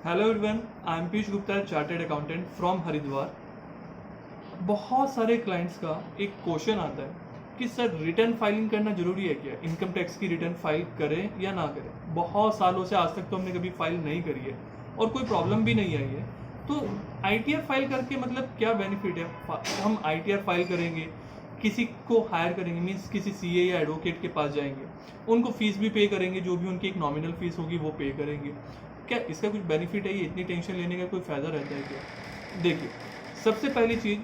Hello everyone, I am Piyush Gupta, chartered accountant from Haridwar. बहुत सारे clients का एक क्वेश्चन आता है कि सर रिटर्न फाइलिंग करना जरूरी है क्या? इनकम टैक्स की रिटर्न फाइल करें या ना करें? बहुत सालों से आज तक तो हमने कभी फाइल नहीं करी है और कोई प्रॉब्लम भी नहीं आई है। तो आईटीआर फाइल करके मतलब क्या बेनिफिट है? हम आईटीआर फाइल करेंगे, किसी को हायर करेंगे, मीन्स किसी सीए या एडवोकेट के पास जाएंगे, उनको फीस भी पे करेंगे, जो भी उनकी एक नॉमिनल फीस होगी वो पे करेंगे। क्या इसका कुछ बेनिफिट है? ये इतनी टेंशन लेने का कोई फ़ायदा रहता है क्या? देखिए, सबसे पहली चीज़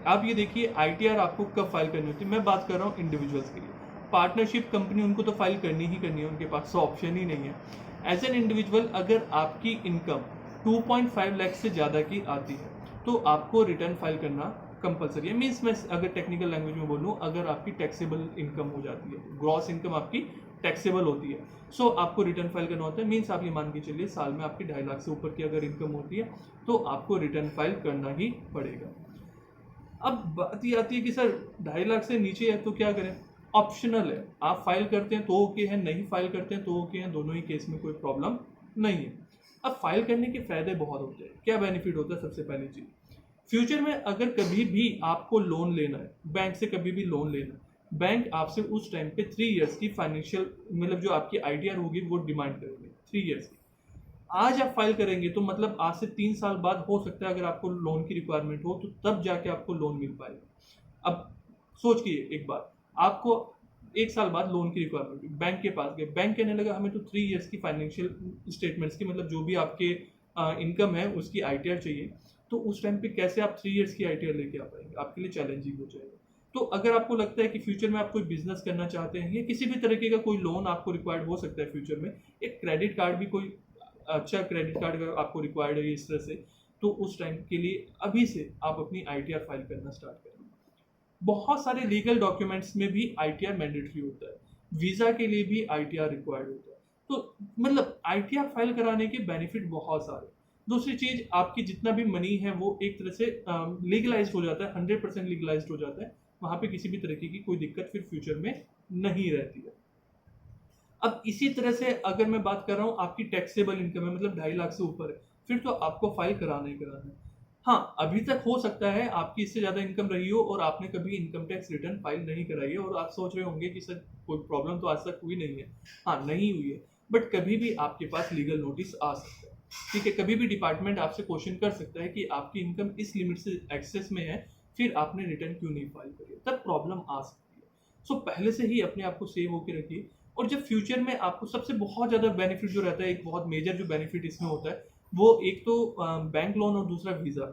आप ये देखिए, आईटीआर आपको कब फाइल करनी होती है। मैं बात कर रहा हूँ इंडिविजुअल्स के लिए। पार्टनरशिप कंपनी, उनको तो फाइल करनी ही करनी है, उनके पास तो ऑप्शन ही नहीं है। एज एन इंडिविजुअल अगर आपकी इनकम 2.5 लाख से ज़्यादा की आती है तो आपको रिटर्न फाइल करना कंपलसरी है। मीन्स मैं अगर टेक्निकल लैंग्वेज में बोलूँ, अगर आपकी टैक्सेबल इनकम हो जाती है, ग्रॉस इनकम आपकी टैक्सेबल होती है, सो आपको रिटर्न फाइल करना होता है। मीन्स आप ये मान के चलिए साल में आपकी 2.5 लाख से ऊपर की अगर इनकम होती है तो आपको रिटर्न फाइल करना ही पड़ेगा। अब बात ये आती है कि सर 2.5 लाख से नीचे है तो क्या करें? ऑप्शनल है, आप फाइल करते हैं तो ओके है, नहीं फाइल करते हैं तो ओके है, दोनों ही केस में कोई प्रॉब्लम नहीं है। अब फाइल करने के फायदे बहुत होते हैं। क्या बेनिफिट होता है? सबसे पहली चीज, फ्यूचर में अगर कभी भी आपको लोन लेना है, बैंक से कभी भी लोन लेना है, बैंक आपसे उस टाइम पे 3 इयर्स की फाइनेंशियल, मतलब जो आपकी आईटीआर होगी वो डिमांड करेंगे 3 इयर्स की। आज आप फाइल करेंगे तो मतलब आज से 3 साल बाद हो सकता है अगर आपको लोन की रिक्वायरमेंट हो तो तब जाके आपको लोन मिल पाएगा। अब सोचिए एक बात, आपको 1 साल बाद लोन की रिक्वायरमेंट, बैंक के पास गए, बैंक कहने लगा हमें तो 3 इयर्स की फाइनेंशियल स्टेटमेंट्स की, मतलब जो भी आपके इनकम है उसकी आईटीआर चाहिए। तो उस टाइम पे कैसे आप 3 इयर्स की आईटीआर लेके आ पाएंगे? आपके लिए चैलेंजिंग हो जाएगा। तो अगर आपको लगता है कि फ्यूचर में आप कोई बिजनेस करना चाहते हैं या किसी भी तरीके का कोई लोन आपको रिक्वायर्ड हो सकता है फ्यूचर में, एक क्रेडिट कार्ड भी, कोई अच्छा क्रेडिट कार्ड अगर आपको रिक्वायर्ड है इस तरह से, तो उस टाइम के लिए अभी से आप अपनी आईटीआर फाइल करना स्टार्ट करें। बहुत सारे लीगल डॉक्यूमेंट्स में भी आईटीआर मैंडेटरी होता है, वीजा के लिए भी आईटीआर रिक्वायर्ड होता है। तो मतलब आईटीआर फाइल कराने के बेनिफिट बहुत सारे। दूसरी चीज, आपकी जितना भी मनी है वो एक तरह से लीगलाइज्ड हो जाता है, 100% लीगलाइज्ड हो जाता है। वहां पे किसी भी तरीके की कोई दिक्कत फिर फ्यूचर में नहीं रहती है। अब इसी तरह से अगर मैं बात कर रहा हूँ, आपकी टैक्सेबल इनकम है, मतलब 2.5 लाख से ऊपर है, फिर तो आपको फाइल कराना ही कराना है। हाँ, अभी तक हो सकता है आपकी इससे ज़्यादा इनकम रही हो और आपने कभी इनकम टैक्स रिटर्न फाइल नहीं कराई है और आप सोच रहे होंगे कि सर कोई प्रॉब्लम तो आज तक हुई नहीं है। हाँ, नहीं हुई है, बट कभी भी आपके पास लीगल नोटिस आ सकता है। ठीक है, कभी भी डिपार्टमेंट आपसे क्वेश्चन कर सकता है कि आपकी इनकम इस लिमिट से एक्सेस में है, फिर आपने रिटर्न क्यों नहीं फाइल करी, तब प्रॉब्लम आ सकती है। सो पहले से ही अपने आप को सेव होकर रखिए। और जब फ्यूचर में आपको सबसे बहुत ज़्यादा बेनिफिट जो रहता है, एक बहुत मेजर जो बेनिफिट इसमें होता है, वो एक तो बैंक लोन और दूसरा वीज़ा।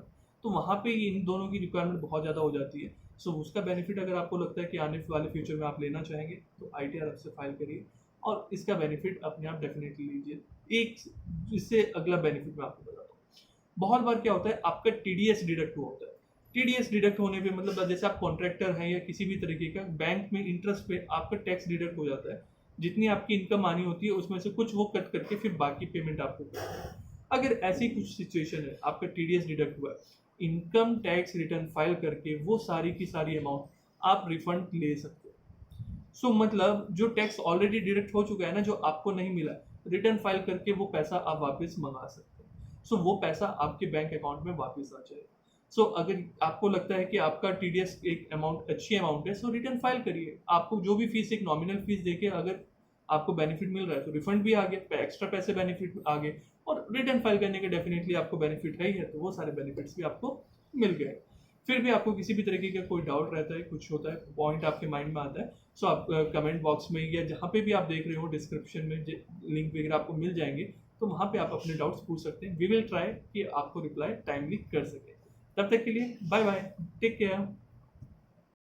तो वहाँ पे इन दोनों की रिक्वायरमेंट बहुत ज़्यादा हो जाती है। सो उसका बेनिफिट अगर आपको लगता है कि आने वाले फ्यूचर में आप लेना चाहेंगे तो आईटीआर आपसे फाइल करिए और इसका बेनिफिट अपने आप डेफिनेटली लीजिए। एक इससे अगला बेनिफिट मैं आपको बताता हूँ। बहुत बार क्या होता है, आपका टीडीएस डिडक्ट हुआ होता है। टीडीएस डिडक्ट होने पे मतलब जैसे आप कॉन्ट्रैक्टर हैं या किसी भी तरीके का, बैंक में इंटरेस्ट पे आपका टैक्स डिडक्ट हो जाता है। जितनी आपकी इनकम आनी होती है उसमें से कुछ वो कट करके फिर बाकी पेमेंट आपको करते हैं। अगर ऐसी कुछ सिचुएशन है, आपका टीडीएस डिडक्ट हुआ है, इनकम टैक्स रिटर्न फाइल करके वो सारी की सारी अमाउंट आप रिफंड ले सकते हो। सो मतलब जो टैक्स ऑलरेडी डिडक्ट हो चुका है ना, जो आपको नहीं मिला, रिटर्न फाइल करके वो पैसा आप वापस मंगा सकते हो। सो वो पैसा आपके बैंक अकाउंट में वापस आ जाएगा। सो अगर आपको लगता है कि आपका टीडीएस एक अमाउंट अच्छी अमाउंट है, सो रिटर्न फाइल करिए। आपको जो भी फीस, एक नॉमिनल फीस देके अगर आपको बेनिफिट मिल रहा है तो रिफंड भी आ गया, एक्स्ट्रा पैसे बेनिफिट आ गए, और रिटर्न फाइल करने के डेफिनेटली आपको बेनिफिट है ही है, तो वो सारे बेनिफिट्स भी आपको मिल गए। फिर भी आपको किसी भी तरीके का कोई डाउट रहता है, कुछ होता है, पॉइंट आपके माइंड में आता है, सो आप कमेंट बॉक्स में या जहाँ पे भी आप देख रहे हो डिस्क्रिप्शन में लिंक वगैरह आपको मिल जाएंगे, तो वहाँ पे आप अपने डाउट्स पूछ सकते हैं। वी विल ट्राई कि आपको रिप्लाई टाइमली कर सके। तब तक के लिए बाय बाय, टेक केयर।